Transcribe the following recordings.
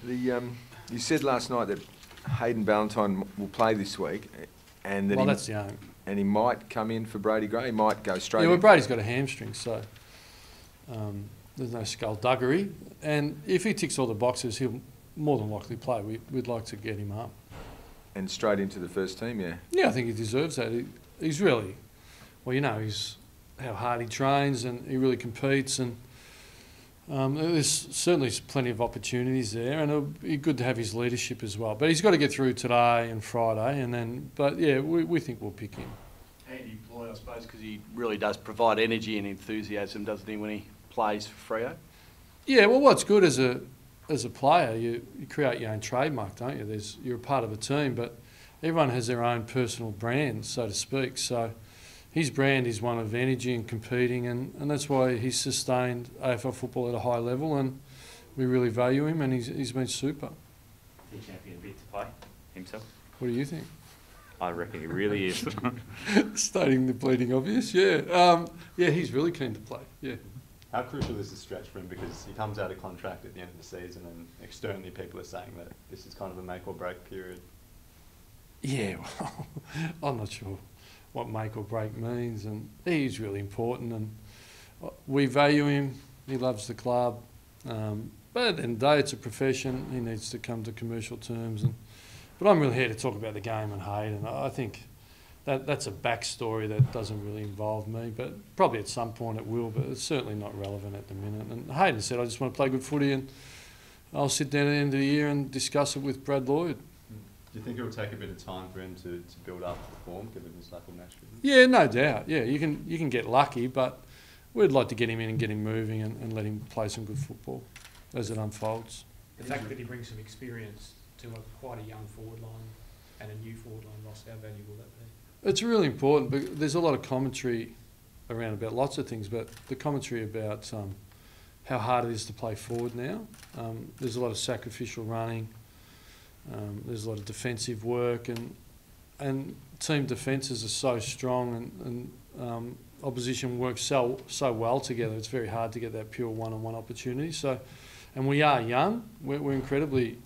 You said last night that Hayden Ballantyne will play this week, and that that's the aim. And he might come in for Brady Gray. He might go straight. Yeah, well, in. Brady's got a hamstring, so there's no skullduggery. And if he ticks all the boxes, he'll more than likely play. We'd like to get him up. And straight into the first team, yeah. Yeah, I think he deserves that. He's really, well, you know, he's how hard he trains and he really competes, and there's certainly plenty of opportunities there, and it'll be good to have his leadership as well. But he's got to get through today and Friday, and then, but yeah, we think we'll pick him. Handy ploy, I suppose, because he really does provide energy and enthusiasm, doesn't he, when he plays for Freo? Yeah, well, what's good as a player, you create your own trademark, don't you? You're a part of a team, but everyone has their own personal brand, so to speak. So his brand is one of energy and competing, and that's why he's sustained AFL football at a high level, and we really value him, and he's been super. The champion bit to play himself. What do you think? I reckon he really is. Stating the bleeding obvious, yeah. Yeah, he's really keen to play, yeah. How crucial is this stretch for him, because he comes out of contract at the end of the season and externally people are saying that this is kind of a make or break period? Yeah, well, I'm not sure what make or break means, and he's really important, and we value him. He loves the club, but at the end of the day, it's a profession. He needs to come to commercial terms, but I'm really here to talk about the game and Hayden. I think that's a backstory that doesn't really involve me, but probably at some point it will, but it's certainly not relevant at the minute. And Hayden said, I just want to play good footy, and I'll sit down at the end of the year and discuss it with Brad Lloyd. Do you think it will take a bit of time for him to build up the form, given his lack of match fitness? Yeah, no doubt. Yeah, you can get lucky, but we'd like to get him in and get him moving and let him play some good football as it unfolds. The fact that he brings some experience to quite a young forward line and a new forward line, Ross, how valuable will that be? It's really important, but there's a lot of commentary around about lots of things, but the commentary about how hard it is to play forward now. There's a lot of sacrificial running. There's a lot of defensive work, and team defences are so strong, and opposition works so well together. It's very hard to get that pure one-on-one opportunity. So, and we are young. We're incredibly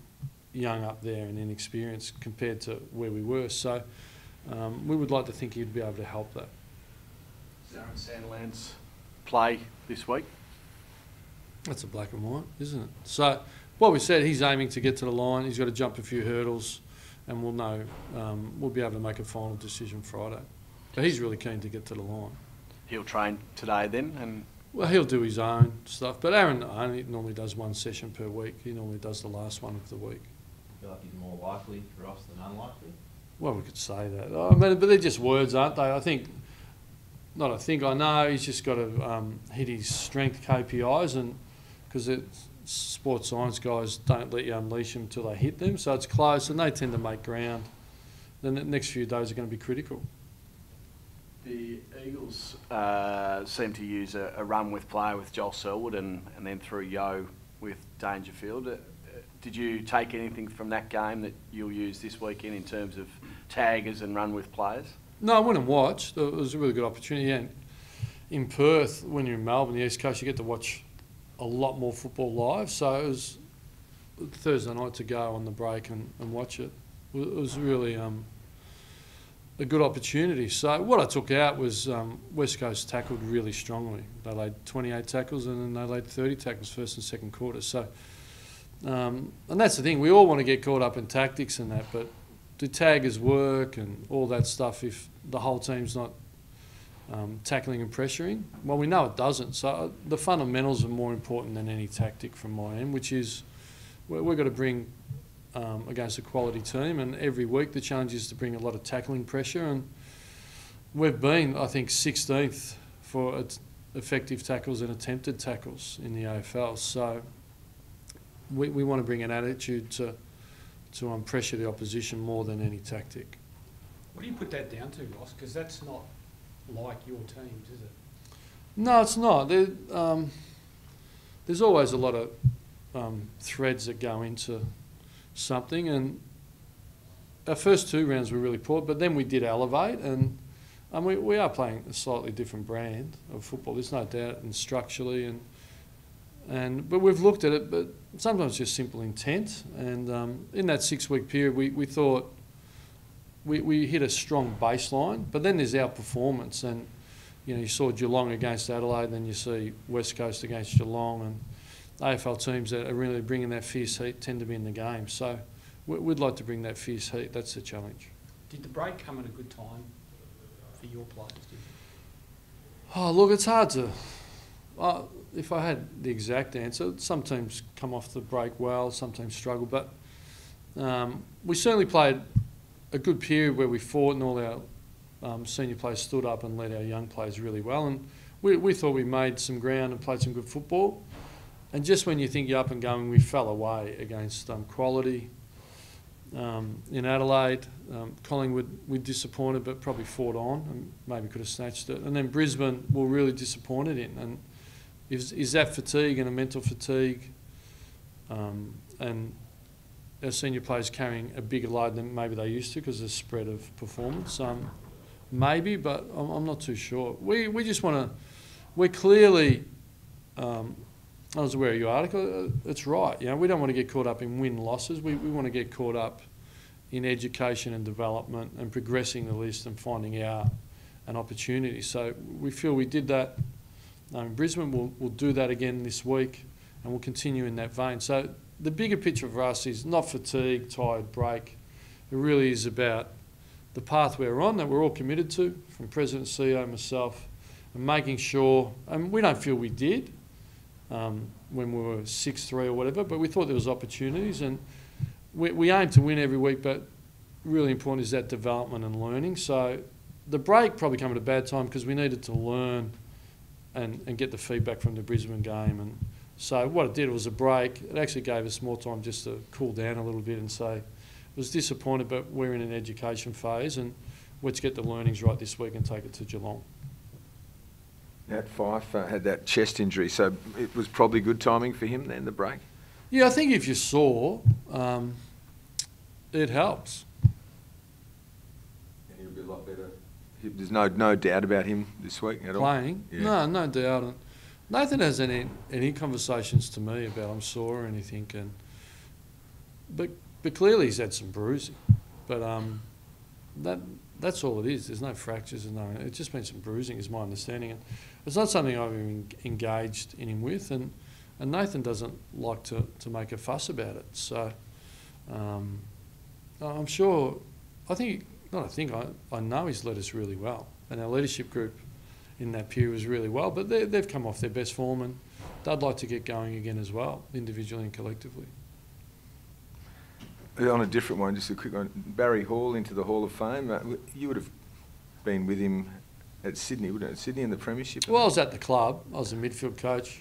young up there and inexperienced compared to where we were. So, we would like to think he'd be able to help that. Darren Sandland's play this week? That's a black and white, isn't it? So, what we said, he's aiming to get to the line. He's got to jump a few hurdles, and we'll know. We'll be able to make a final decision Friday. But he's really keen to get to the line. He'll train today then, and well, he'll do his own stuff. But Aaron only normally does one session per week. He normally does the last one of the week. I feel like he's more likely for us than unlikely. Well, we could say that. I mean, but they're just words, aren't they? I know he's just got to hit his strength KPIs, and because sports science guys don't let you unleash them until they hit them, so it's close, and they tend to make ground. Then the next few days are going to be critical. The Eagles seem to use a run with play with Joel Selwood and then through Yo with Dangerfield. Did you take anything from that game that you'll use this weekend in terms of taggers and run with players? No, I went and watched. It was a really good opportunity. And in Perth, when you're in Melbourne, the East Coast, you get to watch a lot more football live. So it was Thursday night to go on the break and watch it. It was really a good opportunity. So what I took out was West Coast tackled really strongly. They laid 28 tackles, and then they laid 30 tackles first and second quarter. So, and that's the thing. We all want to get caught up in tactics and that, but do taggers work and all that stuff if the whole team's not tackling and pressuring? Well, we know it doesn't. So the fundamentals are more important than any tactic from my end, which is we've got to bring against a quality team, and every week the challenge is to bring a lot of tackling pressure, and we've been, I think, 16th for effective tackles and attempted tackles in the AFL. So we want to bring an attitude to pressure the opposition more than any tactic. What do you put that down to, Ross? Because that's not like your teams, is it? No, it's not. There's always a lot of threads that go into something, and our first two rounds were really poor, but then we did elevate, and we are playing a slightly different brand of football. There's no doubt, and structurally, and But we've looked at it, but sometimes it's just simple intent. And in that 6-week period, we thought we hit a strong baseline, but then there's our performance. And, you saw Geelong against Adelaide, then you see West Coast against Geelong, and AFL teams that are really bringing that fierce heat tend to be in the game. So we'd like to bring that fierce heat. That's the challenge. Did the break come at a good time for your players, do you think? Oh, look, it's hard to... if I had the exact answer, some teams come off the break well, some teams struggle, but we certainly played a good period where we fought and all our senior players stood up and led our young players really well, and we thought we made some ground and played some good football. And just when you think you're up and going, we fell away against quality. In Adelaide, Collingwood, we disappointed, but probably fought on and maybe could have snatched it. And then Brisbane, we're really disappointed in. And is that fatigue and a mental fatigue, and our senior players carrying a bigger load than maybe they used to because of the spread of performance? Maybe, but I'm not too sure. We just want to. We're clearly. I was aware of your article. It's right. We don't want to get caught up in win-losses. We want to get caught up in education and development and progressing the list and finding out an opportunity. So we feel we did that in Brisbane. We'll do that again this week, and we'll continue in that vein. So the bigger picture for us is not fatigue, tired, break. It really is about the path we're on that we're all committed to, from President, CEO, myself, and making sure, and we don't feel we did, when we were 6-3 or whatever, but we thought there was opportunities, and we aim to win every week, but really important is that development and learning. So the break probably came at a bad time because we needed to learn and get the feedback from the Brisbane game. And so what it did was a break. It actually gave us more time just to cool down a little bit and say, was disappointed, but we're in an education phase, and let's get the learnings right this week and take it to Geelong. Nat Fyfe had that chest injury, so it was probably good timing for him then, the break? Yeah, I think if you saw, it helps. And he'll be a lot better. There's no doubt about him this week at all? Playing? Yeah. No doubt. And Nathan hasn't any conversations to me about I'm sore or anything, but clearly he's had some bruising. But that's all it is. There's no fractures, it's just been some bruising, is my understanding. And it's not something I've engaged in him with, and Nathan doesn't like to make a fuss about it. So I'm sure, I know he's led us really well, and our leadership group in that period was really well, but they've come off their best form, and they'd like to get going again as well, individually and collectively. On a different one, just a quick one. Barry Hall into the Hall of Fame. You would have been with him at Sydney, wouldn't it? Sydney in the Premiership? Well, I was at the club. I was a midfield coach.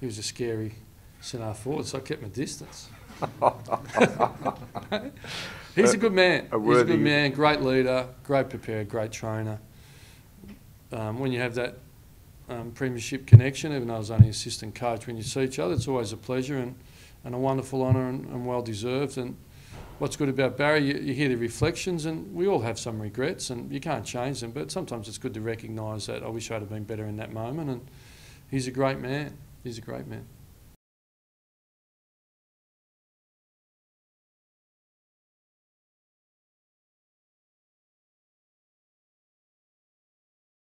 He was a scary centre forward, so I kept my distance. He's a good man. He's a good man, great leader, great preparer, great trainer. When you have that Premiership connection, even though I was only assistant coach, when you see each other, it's always a pleasure and a wonderful honour and well deserved. And what's good about Barry, you hear the reflections, and we all have some regrets, and you can't change them, but sometimes it's good to recognise that I wish I'd have been better in that moment, and he's a great man. He's a great man.